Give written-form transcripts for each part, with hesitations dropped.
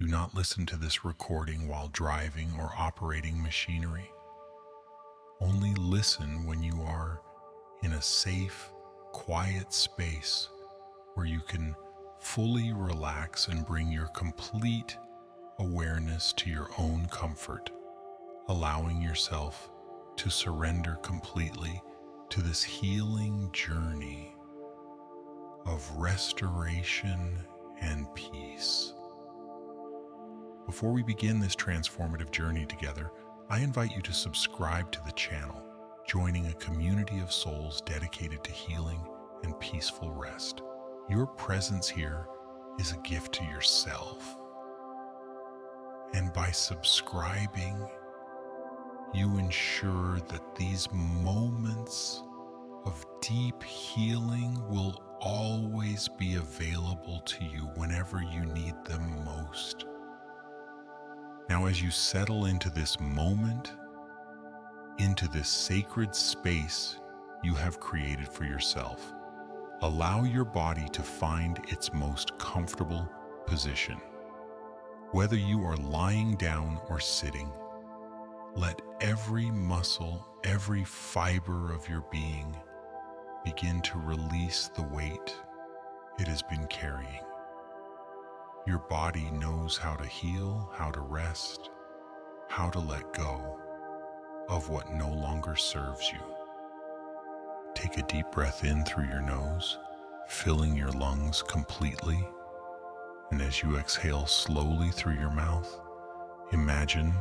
Do not listen to this recording while driving or operating machinery. Only listen when you are in a safe, quiet space where you can fully relax and bring your complete awareness to your own comfort, allowing yourself to surrender completely to this healing journey of restoration and peace. Before we begin this transformative journey together, I invite you to subscribe to the channel, joining a community of souls dedicated to healing and peaceful rest. Your presence here is a gift to yourself. And by subscribing, you ensure that these moments of deep healing will always be available to you whenever you need them most. Now, as you settle into this moment, into this sacred space you have created for yourself, allow your body to find its most comfortable position. Whether you are lying down or sitting, let every muscle, every fiber of your being begin to release the weight it has been carrying. Your body knows how to heal, how to rest, how to let go of what no longer serves you. Take a deep breath in through your nose, filling your lungs completely. And as you exhale slowly through your mouth, imagine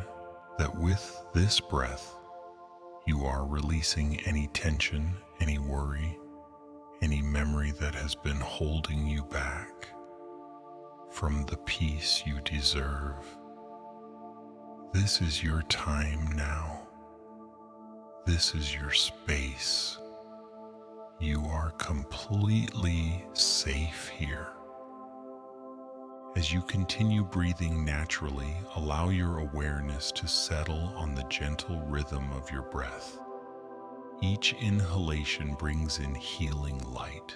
that with this breath, you are releasing any tension, any worry, any memory that has been holding you back from the peace you deserve. This is your time now. This is your space. You are completely safe here. As you continue breathing naturally, allow your awareness to settle on the gentle rhythm of your breath. Each inhalation brings in healing light,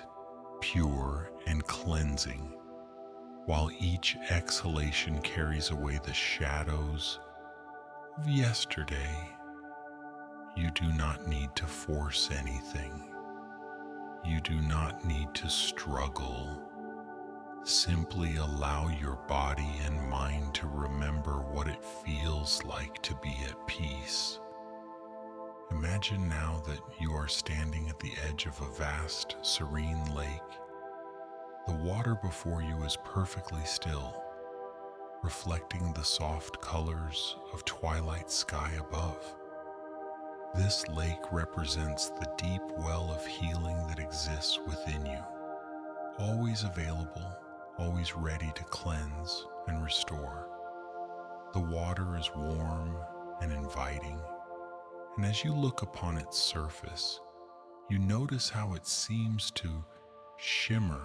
pure and cleansing, while each exhalation carries away the shadows of yesterday. You do not need to force anything. You do not need to struggle. Simply allow your body and mind to remember what it feels like to be at peace. Imagine now that you are standing at the edge of a vast, serene lake. The water before you is perfectly still, reflecting the soft colors of twilight sky above. This lake represents the deep well of healing that exists within you, always available, always ready to cleanse and restore. The water is warm and inviting, and as you look upon its surface, you notice how it seems to shimmer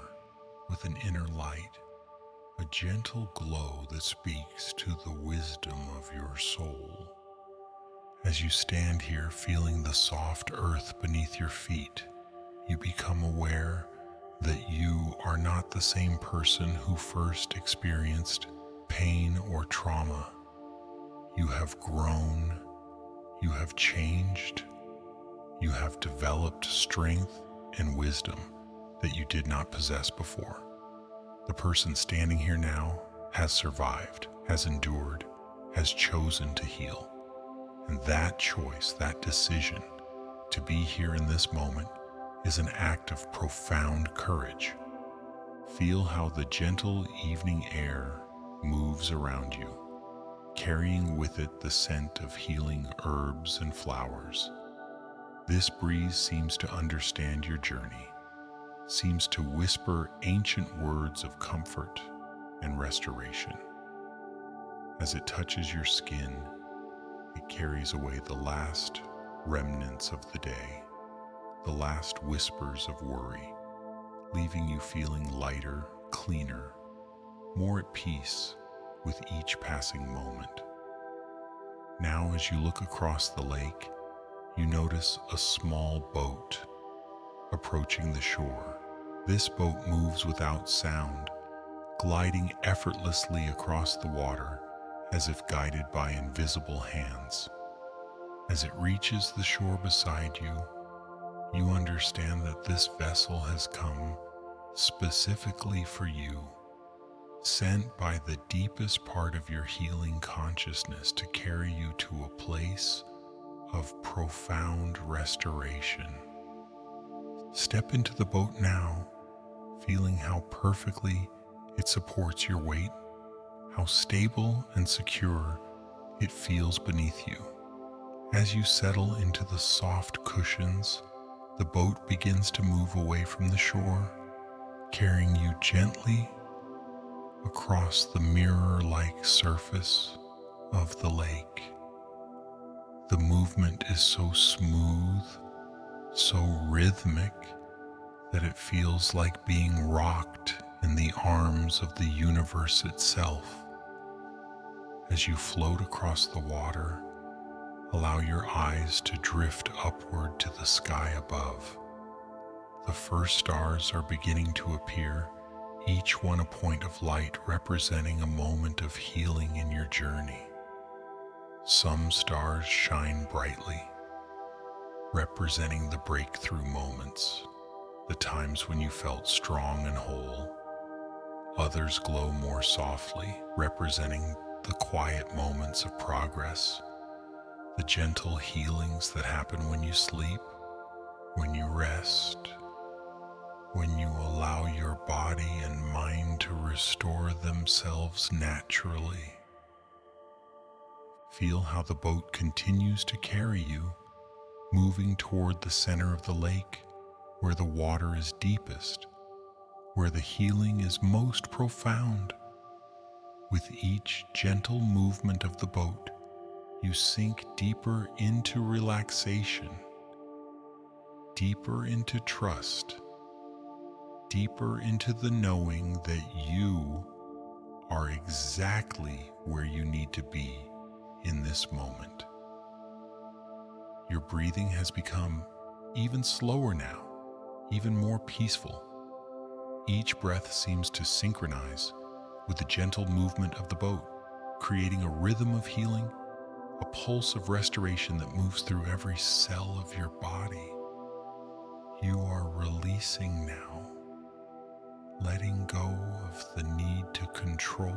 with an inner light, a gentle glow that speaks to the wisdom of your soul. As you stand here feeling the soft earth beneath your feet, you become aware that you are not the same person who first experienced pain or trauma. You have grown, you have changed, you have developed strength and wisdom that you did not possess before. The person standing here now has survived, has endured, has chosen to heal. And that choice, that decision to be here in this moment is an act of profound courage. Feel how the gentle evening air moves around you, carrying with it the scent of healing herbs and flowers. This breeze seems to understand your journey, seems to whisper ancient words of comfort and restoration. As it touches your skin, it carries away the last remnants of the day, the last whispers of worry, leaving you feeling lighter, cleaner, more at peace with each passing moment. Now, as you look across the lake, you notice a small boat approaching the shore. This boat moves without sound, gliding effortlessly across the water as if guided by invisible hands. As it reaches the shore beside you, you understand that this vessel has come specifically for you, sent by the deepest part of your healing consciousness to carry you to a place of profound restoration. Step into the boat now, feeling how perfectly it supports your weight, how stable and secure it feels beneath you. As you settle into the soft cushions, the boat begins to move away from the shore, carrying you gently across the mirror-like surface of the lake. The movement is so smooth, so rhythmic, that it feels like being rocked in the arms of the universe itself. As you float across the water, allow your eyes to drift upward to the sky above. The first stars are beginning to appear, each one a point of light representing a moment of healing in your journey. Some stars shine brightly, representing the breakthrough moments, the times when you felt strong and whole. Others glow more softly, representing the quiet moments of progress, the gentle healings that happen when you sleep, when you rest, when you allow your body and mind to restore themselves naturally. Feel how the boat continues to carry you, moving toward the center of the lake, where the water is deepest, where the healing is most profound. With each gentle movement of the boat, you sink deeper into relaxation, deeper into trust, deeper into the knowing that you are exactly where you need to be in this moment. Your breathing has become even slower now, even more peaceful. Each breath seems to synchronize with the gentle movement of the boat, creating a rhythm of healing, a pulse of restoration that moves through every cell of your body. You are releasing now, letting go of the need to control,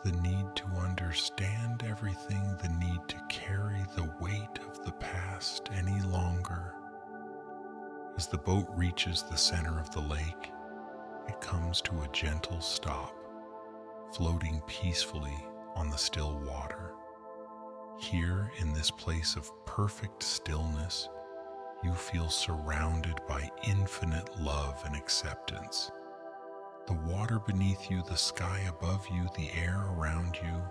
the need to understand everything, the need to carry the weight of the past any longer. As the boat reaches the center of the lake, it comes to a gentle stop, floating peacefully on the still water. Here, in this place of perfect stillness, you feel surrounded by infinite love and acceptance. The water beneath you, the sky above you, the air around you,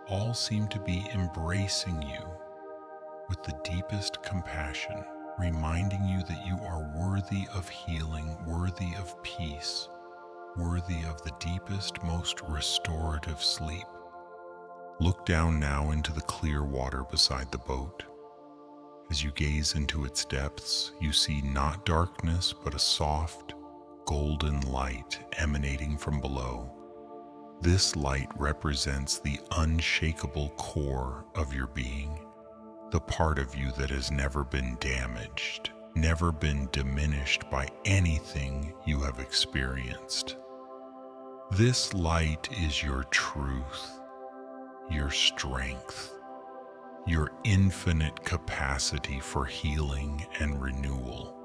all seem to be embracing you with the deepest compassion, reminding you that you are worthy of healing, worthy of peace, worthy of the deepest, most restorative sleep. Look down now into the clear water beside the boat. As you gaze into its depths, you see not darkness, but a soft, golden light emanating from below. This light represents the unshakable core of your being, the part of you that has never been damaged, never been diminished by anything you have experienced. This light is your truth, your strength, your infinite capacity for healing and renewal.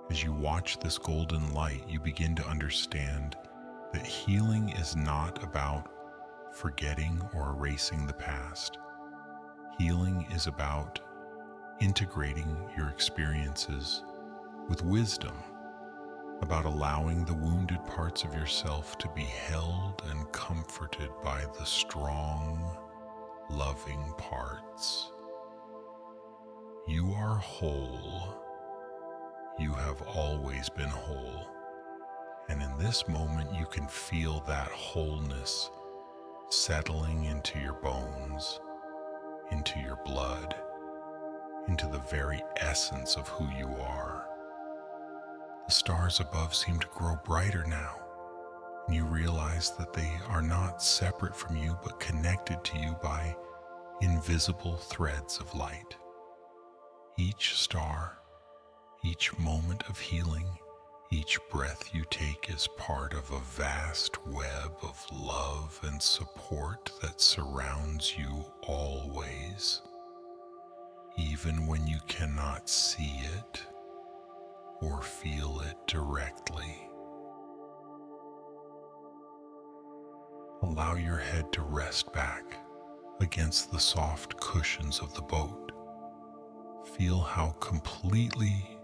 As you watch this golden light, you begin to understand that healing is not about forgetting or erasing the past. Healing is about integrating your experiences with wisdom, about allowing the wounded parts of yourself to be held and comforted by the strong, loving parts. You are whole. You have always been whole. And in this moment, you can feel that wholeness settling into your bones, into your blood, into the very essence of who you are. The stars above seem to grow brighter now, And you realize that they are not separate from you, but connected to you by invisible threads of light. Each star, each moment of healing, each breath you take is part of a vast web of love and support that surrounds you always, even when you cannot see it or feel it directly. Allow your head to rest back against the soft cushions of the boat. Feel how completely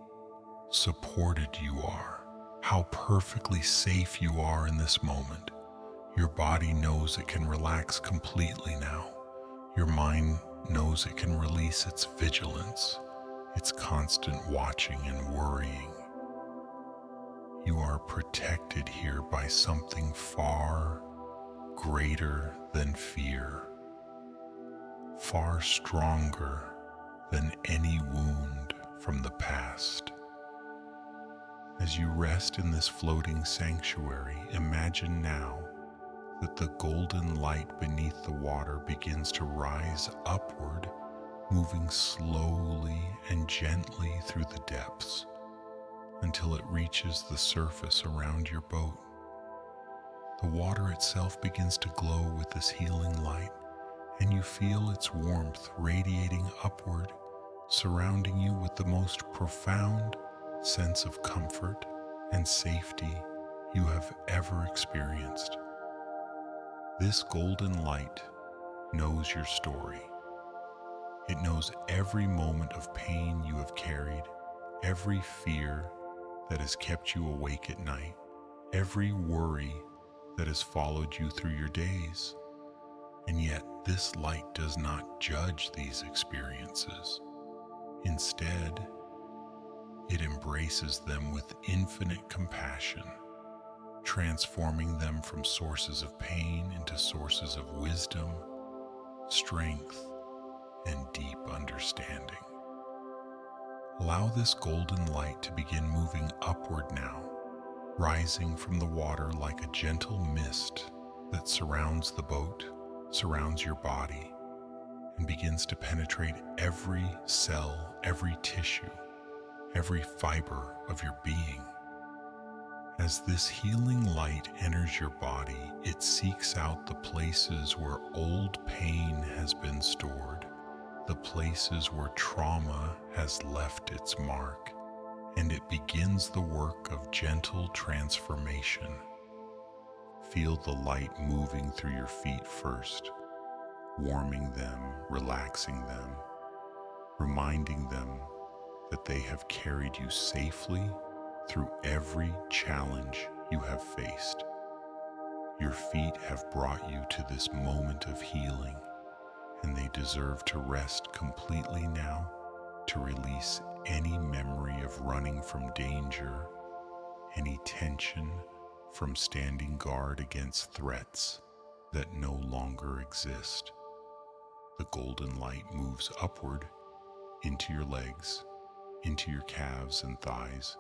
supported you are, how perfectly safe you are in this moment. Your body knows it can relax completely now. Your mind knows it can release its vigilance, its constant watching and worrying. You are protected here by something far greater than fear, far stronger than any wound from the past. As you rest in this floating sanctuary, imagine now that the golden light beneath the water begins to rise upward, moving slowly and gently through the depths until it reaches the surface around your boat. The water itself begins to glow with this healing light, and you feel its warmth radiating upward, surrounding you with the most profound sense of comfort and safety you have ever experienced. This golden light knows your story. It knows every moment of pain you have carried, every fear that has kept you awake at night, every worry that has followed you through your days. And yet, this light does not judge these experiences. Instead, it embraces them with infinite compassion, transforming them from sources of pain into sources of wisdom, strength, and deep understanding. Allow this golden light to begin moving upward now, rising from the water like a gentle mist that surrounds the boat, surrounds your body, and begins to penetrate every cell, every tissue, every fiber of your being. As this healing light enters your body, it seeks out the places where old pain has been stored, the places where trauma has left its mark, and it begins the work of gentle transformation. Feel the light moving through your feet first, warming them, relaxing them, reminding them that they have carried you safely through every challenge you have faced. Your feet have brought you to this moment of healing, and they deserve to rest completely now, to release any memory of running from danger, any tension from standing guard against threats that no longer exist. The golden light moves upward into your legs, into your calves and thighs,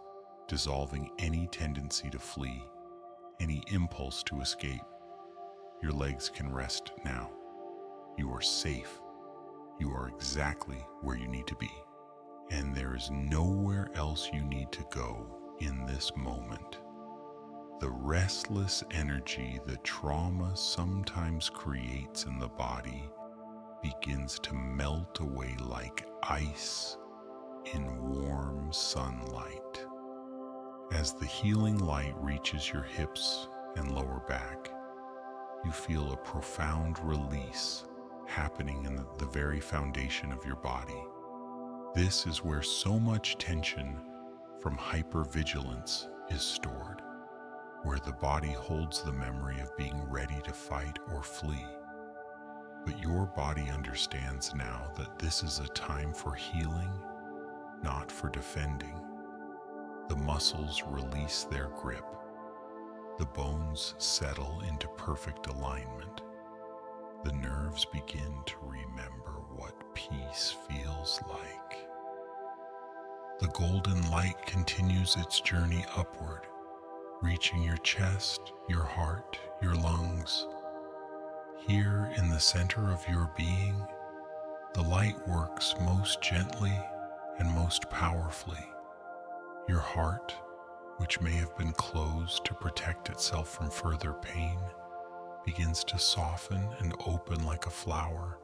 dissolving any tendency to flee, any impulse to escape. Your legs can rest now. You are safe. You are exactly where you need to be. And there is nowhere else you need to go in this moment. The restless energy that trauma sometimes creates in the body begins to melt away like ice in warm sunlight. As the healing light reaches your hips and lower back, you feel a profound release happening in the very foundation of your body. This is where so much tension from hypervigilance is stored, where the body holds the memory of being ready to fight or flee. But your body understands now that this is a time for healing, not for defending. The muscles release their grip. The bones settle into perfect alignment. The nerves begin to remember what peace feels like. The golden light continues its journey upward, reaching your chest, your heart, your lungs. Here in the center of your being, the light works most gently and most powerfully. Your heart, which may have been closed to protect itself from further pain, begins to soften and open like a flower,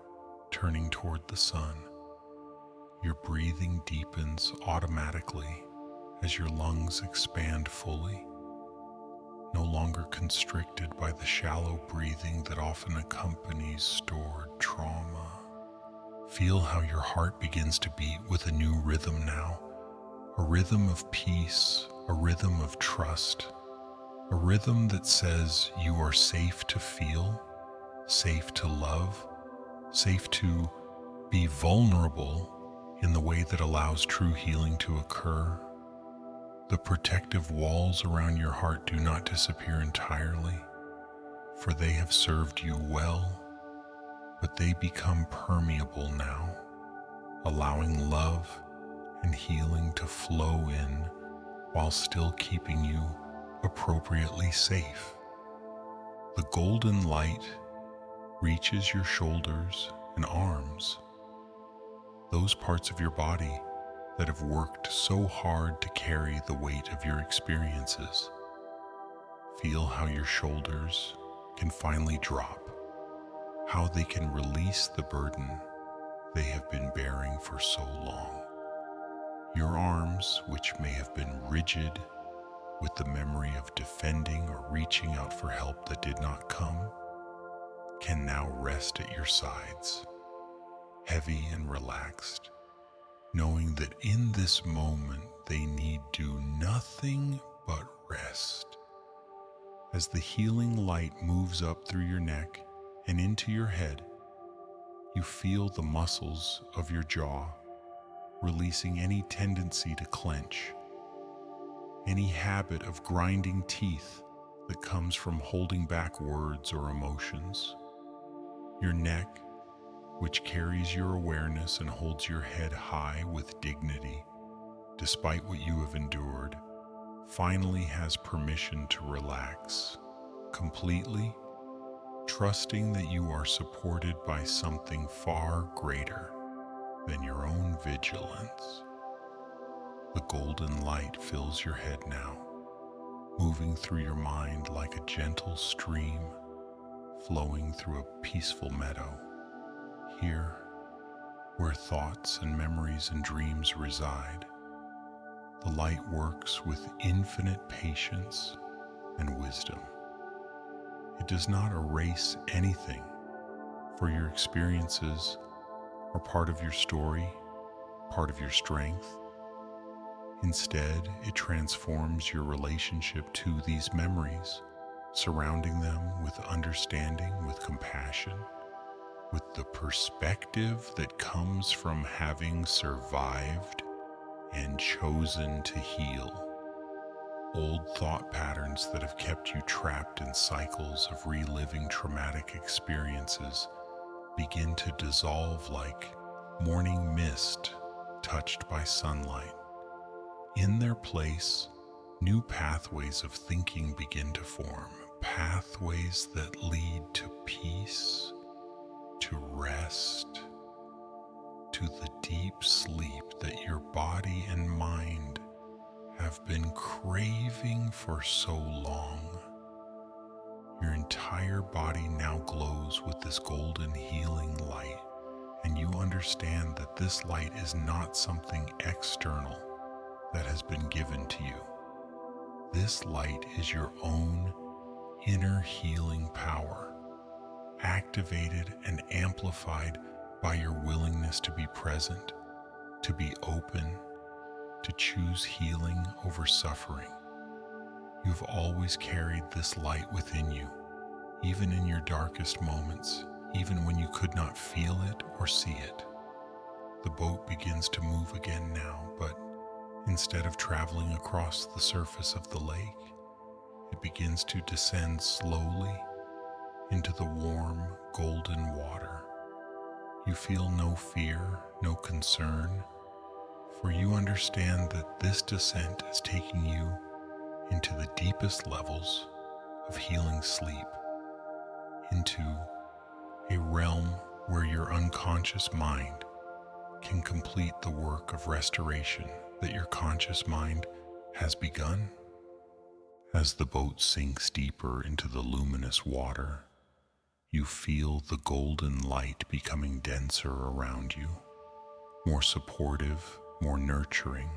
turning toward the sun. Your breathing deepens automatically as your lungs expand fully, no longer constricted by the shallow breathing that often accompanies stored trauma. Feel how your heart begins to beat with a new rhythm now, a rhythm of peace, a rhythm of trust, a rhythm that says you are safe to feel, safe to love, safe to be vulnerable in the way that allows true healing to occur. The protective walls around your heart do not disappear entirely, for they have served you well, but they become permeable now, allowing love and healing to flow in while still keeping you appropriately safe. The golden light reaches your shoulders and arms, those parts of your body that have worked so hard to carry the weight of your experiences. Feel how your shoulders can finally drop, how they can release the burden they have been bearing for so long. Your arms, which may have been rigid with the memory of defending or reaching out for help that did not come, can now rest at your sides, heavy and relaxed, knowing that in this moment they need do nothing but rest. As the healing light moves up through your neck and into your head, you feel the muscles of your jaw releasing any tendency to clench, any habit of grinding teeth that comes from holding back words or emotions. Your neck, which carries your awareness and holds your head high with dignity, despite what you have endured, finally has permission to relax completely, trusting that you are supported by something far greater than your own vigilance. The golden light fills your head now, moving through your mind like a gentle stream flowing through a peaceful meadow. Here, where thoughts and memories and dreams reside, the light works with infinite patience and wisdom. It does not erase anything, for your experiences are part of your story, part of your strength. Instead, it transforms your relationship to these memories, surrounding them with understanding, with compassion, with the perspective that comes from having survived and chosen to heal. Old thought patterns that have kept you trapped in cycles of reliving traumatic experiences begin to dissolve like morning mist touched by sunlight. In their place, new pathways of thinking begin to form, pathways that lead to peace, to rest, to the deep sleep that your body and mind have been craving for so long. Your entire body now glows with this golden healing light, and you understand that this light is not something external that has been given to you. This light is your own inner healing power, activated and amplified by your willingness to be present, to be open, to choose healing over suffering. You've always carried this light within you, even in your darkest moments, even when you could not feel it or see it. The boat begins to move again now, but instead of traveling across the surface of the lake, it begins to descend slowly into the warm, golden water. You feel no fear, no concern, for you understand that this descent is taking you into the deepest levels of healing sleep, into a realm where your unconscious mind can complete the work of restoration that your conscious mind has begun. As the boat sinks deeper into the luminous water, you feel the golden light becoming denser around you, more supportive, more nurturing.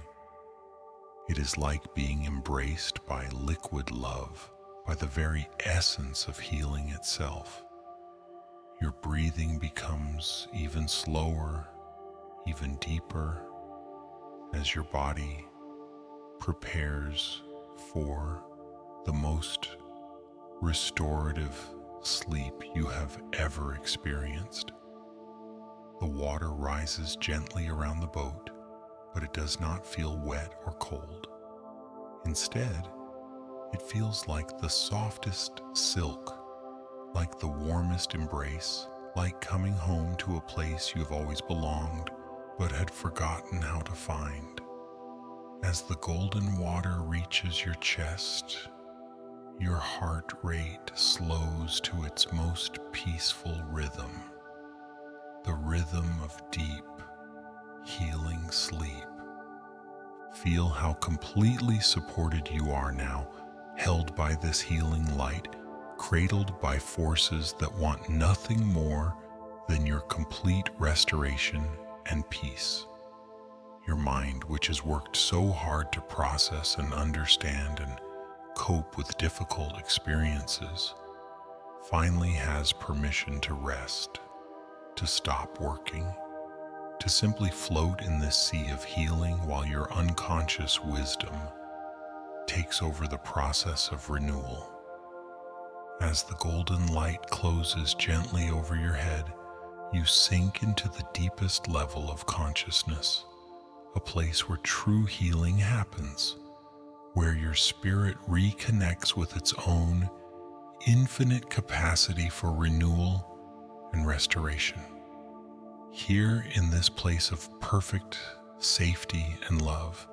It is like being embraced by liquid love, by the very essence of healing itself. Your breathing becomes even slower, even deeper, as your body prepares for the most restorative sleep you have ever experienced. The water rises gently around the boat, but it does not feel wet or cold. Instead, it feels like the softest silk, like the warmest embrace, like coming home to a place you have always belonged but had forgotten how to find. As the golden water reaches your chest, your heart rate slows to its most peaceful rhythm, the rhythm of deep, healing sleep. Feel how completely supported you are now, held by this healing light, cradled by forces that want nothing more than your complete restoration and peace. Your mind, which has worked so hard to process and understand and cope with difficult experiences, finally has permission to rest, to stop working, to simply float in this sea of healing while your unconscious wisdom takes over the process of renewal. As the golden light closes gently over your head, you sink into the deepest level of consciousness, a place where true healing happens, where your spirit reconnects with its own infinite capacity for renewal and restoration. Here in this place of perfect safety and love,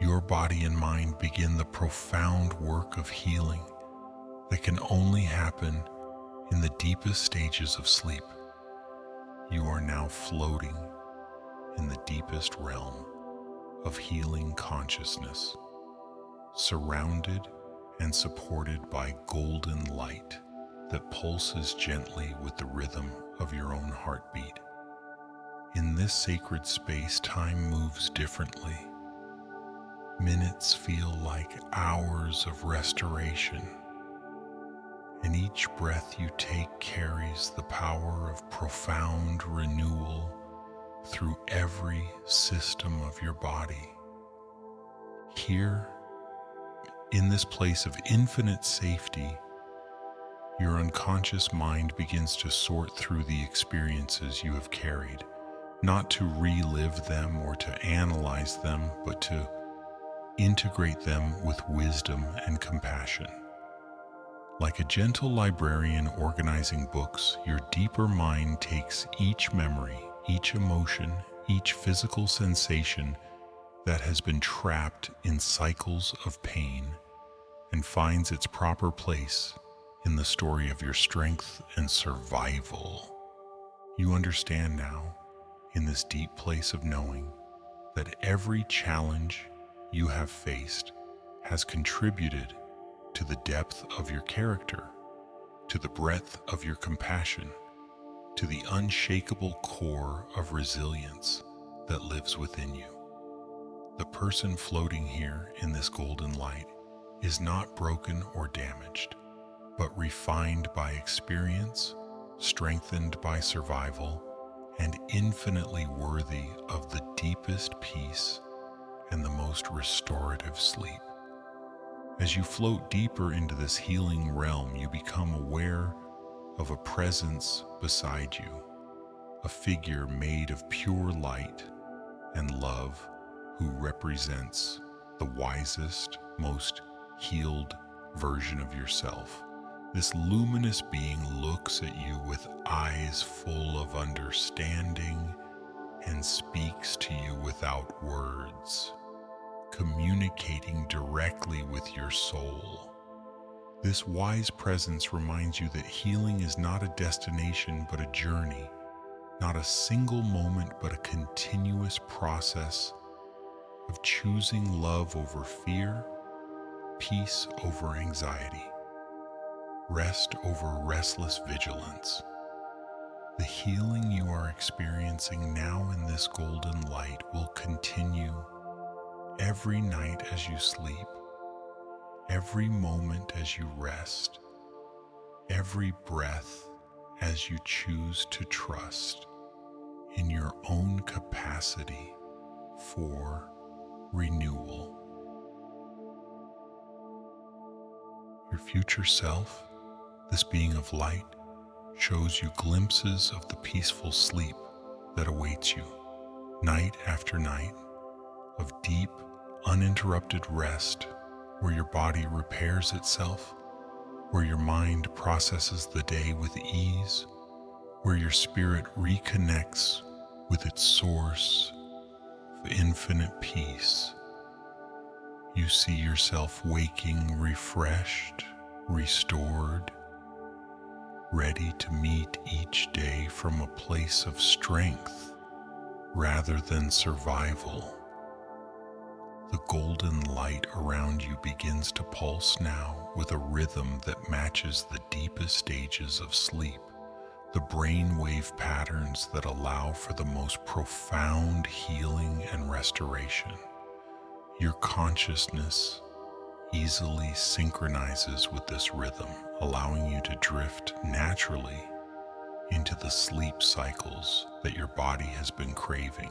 your body and mind begin the profound work of healing that can only happen in the deepest stages of sleep. You are now floating in the deepest realm of healing consciousness, surrounded and supported by golden light that pulses gently with the rhythm of your own heartbeat. In this sacred space, time moves differently. Minutes feel like hours of restoration, and each breath you take carries the power of profound renewal through every system of your body. Here, in this place of infinite safety, your unconscious mind begins to sort through the experiences you have carried, not to relive them or to analyze them, but to integrate them with wisdom and compassion. Like a gentle librarian organizing books, your deeper mind takes each memory, each emotion, each physical sensation that has been trapped in cycles of pain and finds its proper place in the story of your strength and survival. You understand now, in this deep place of knowing, that every challenge you have faced has contributed to the depth of your character, to the breadth of your compassion, to the unshakable core of resilience that lives within you. The person floating here in this golden light is not broken or damaged, but refined by experience, strengthened by survival, and infinitely worthy of the deepest peace and the most restorative sleep. As you float deeper into this healing realm, you become aware of a presence beside you, a figure made of pure light and love who represents the wisest, most healed version of yourself. This luminous being looks at you with eyes full of understanding and speaks to you without words. communicating directly with your soul. This wise presence reminds you that healing is not a destination but a journey, not a single moment but a continuous process of choosing love over fear, peace over anxiety, rest over restless vigilance. The healing you are experiencing now in this golden light will continue every night as you sleep, every moment as you rest, every breath as you choose to trust in your own capacity for renewal. Your future self, this being of light, shows you glimpses of the peaceful sleep that awaits you, night after night, of deep, uninterrupted rest, where your body repairs itself, where your mind processes the day with ease, where your spirit reconnects with its source of infinite peace. You see yourself waking refreshed, restored, ready to meet each day from a place of strength rather than survival. The golden light around you begins to pulse now with a rhythm that matches the deepest stages of sleep, the brainwave patterns that allow for the most profound healing and restoration. Your consciousness easily synchronizes with this rhythm, allowing you to drift naturally into the sleep cycles that your body has been craving,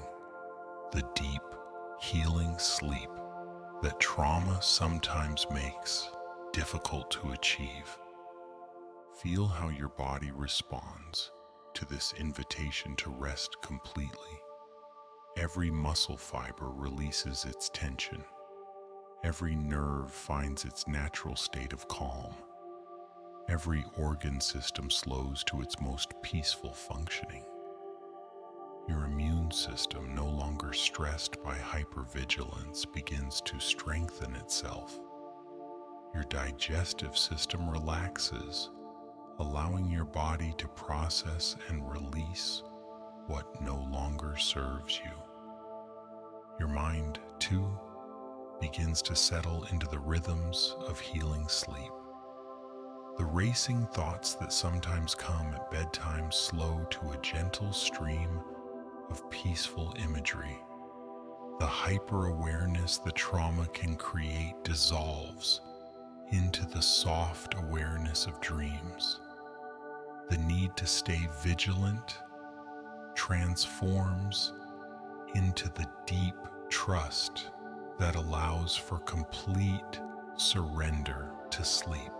the deep, healing sleep that trauma sometimes makes difficult to achieve. Feel how your body responds to this invitation to rest completely. Every muscle fiber releases its tension. Every nerve finds its natural state of calm. Every organ system slows to its most peaceful functioning. Your immune system, no longer stressed by hypervigilance, begins to strengthen itself. Your digestive system relaxes, allowing your body to process and release what no longer serves you. Your mind, too, begins to settle into the rhythms of healing sleep. The racing thoughts that sometimes come at bedtime slow to a gentle stream of peaceful imagery. The hyper-awareness the trauma can create dissolves into the soft awareness of dreams. The need to stay vigilant transforms into the deep trust that allows for complete surrender to sleep.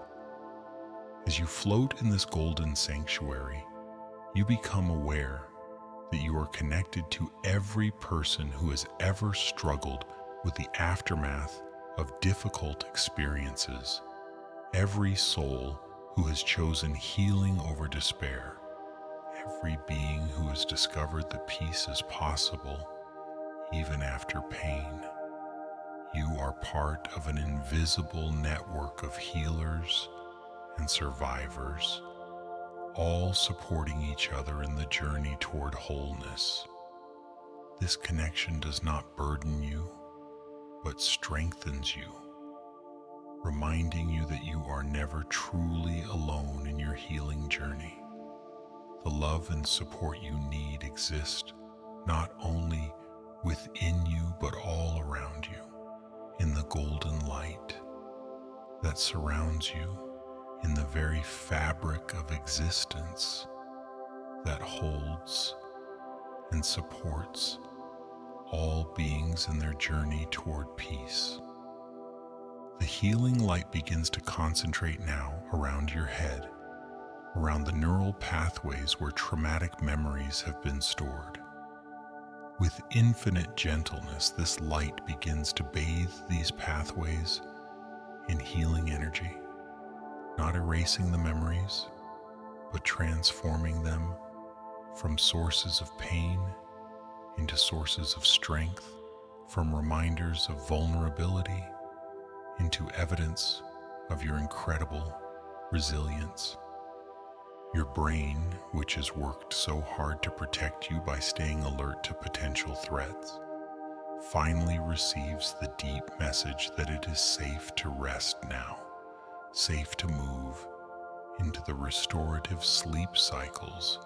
As you float in this golden sanctuary, you become aware that you are connected to every person who has ever struggled with the aftermath of difficult experiences, every soul who has chosen healing over despair, every being who has discovered that peace is possible even after pain. You are part of an invisible network of healers and survivors, all supporting each other in the journey toward wholeness. This connection does not burden you, but strengthens you, reminding you that you are never truly alone in your healing journey. The love and support you need exist not only within you, but all around you, in the golden light that surrounds you, in the very fabric of existence that holds and supports all beings in their journey toward peace. The healing light begins to concentrate now around your head, around the neural pathways where traumatic memories have been stored. With infinite gentleness, this light begins to bathe these pathways in healing energy, not erasing the memories, but transforming them from sources of pain into sources of strength, from reminders of vulnerability into evidence of your incredible resilience. Your brain, which has worked so hard to protect you by staying alert to potential threats, finally receives the deep message that it is safe to rest now, safe to move into the restorative sleep cycles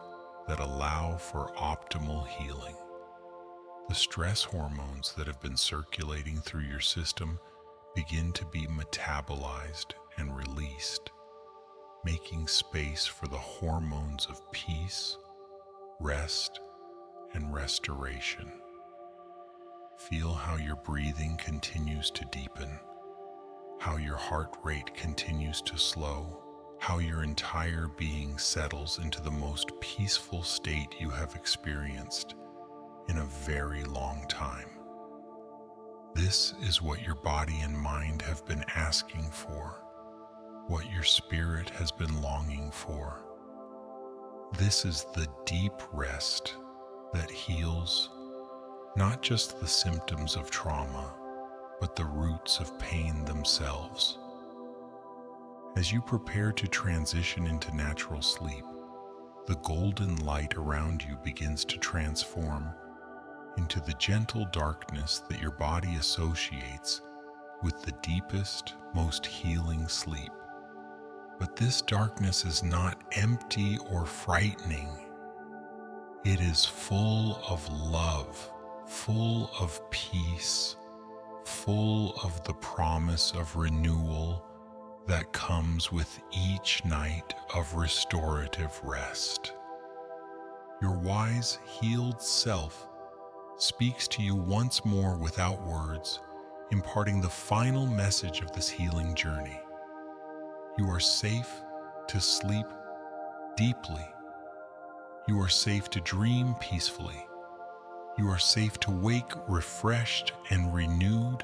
that allow for optimal healing. The stress hormones that have been circulating through your system begin to be metabolized and released, making space for the hormones of peace, rest, and restoration. Feel how your breathing continues to deepen, how your heart rate continues to slow, how your entire being settles into the most peaceful state you have experienced in a very long time. This is what your body and mind have been asking for, what your spirit has been longing for. This is the deep rest that heals not just the symptoms of trauma, but the roots of pain themselves. As you prepare to transition into natural sleep, the golden light around you begins to transform into the gentle darkness that your body associates with the deepest, most healing sleep. But this darkness is not empty or frightening. It is full of love, full of peace, full of the promise of renewal that comes with each night of restorative rest. Your wise, healed self speaks to you once more without words, imparting the final message of this healing journey. You are safe to sleep deeply. You are safe to dream peacefully. You are safe to wake refreshed and renewed.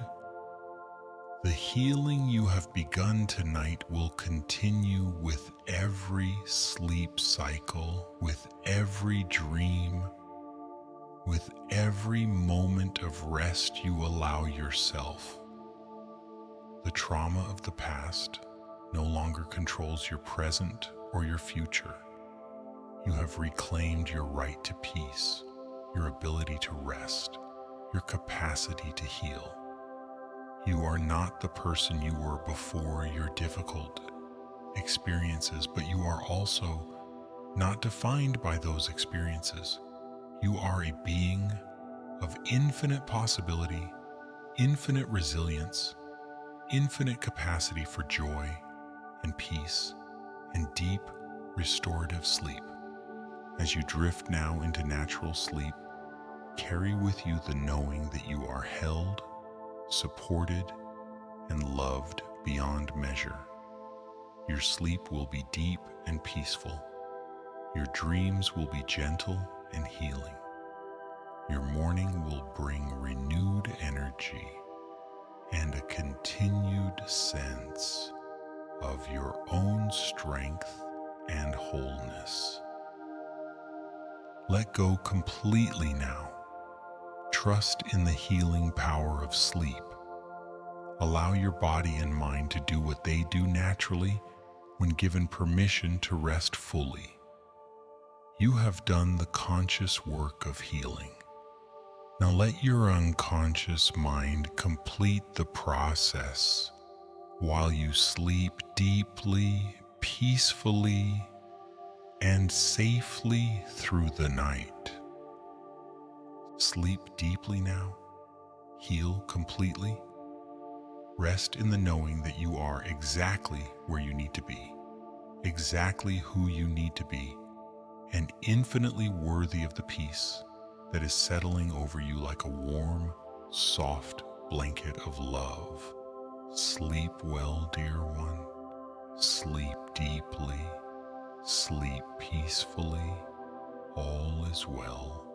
The healing you have begun tonight will continue with every sleep cycle, with every dream, with every moment of rest you allow yourself. The trauma of the past no longer controls your present or your future. You have reclaimed your right to peace, your ability to rest, your capacity to heal. You are not the person you were before your difficult experiences, but you are also not defined by those experiences. You are a being of infinite possibility, infinite resilience, infinite capacity for joy and peace and deep restorative sleep. As you drift now into natural sleep, carry with you the knowing that you are held, supported, and loved beyond measure. Your sleep will be deep and peaceful. Your dreams will be gentle and healing. Your morning will bring renewed energy and a continued sense of your own strength and wholeness. Let go completely now. Trust in the healing power of sleep. Allow your body and mind to do what they do naturally when given permission to rest fully. You have done the conscious work of healing. Now let your unconscious mind complete the process while you sleep deeply, peacefully, and safely through the night. Sleep deeply now. Heal completely. Rest in the knowing that you are exactly where you need to be, exactly who you need to be, and infinitely worthy of the peace that is settling over you like a warm, soft blanket of love. Sleep well, dear one. Sleep deeply. Sleep peacefully. All is well.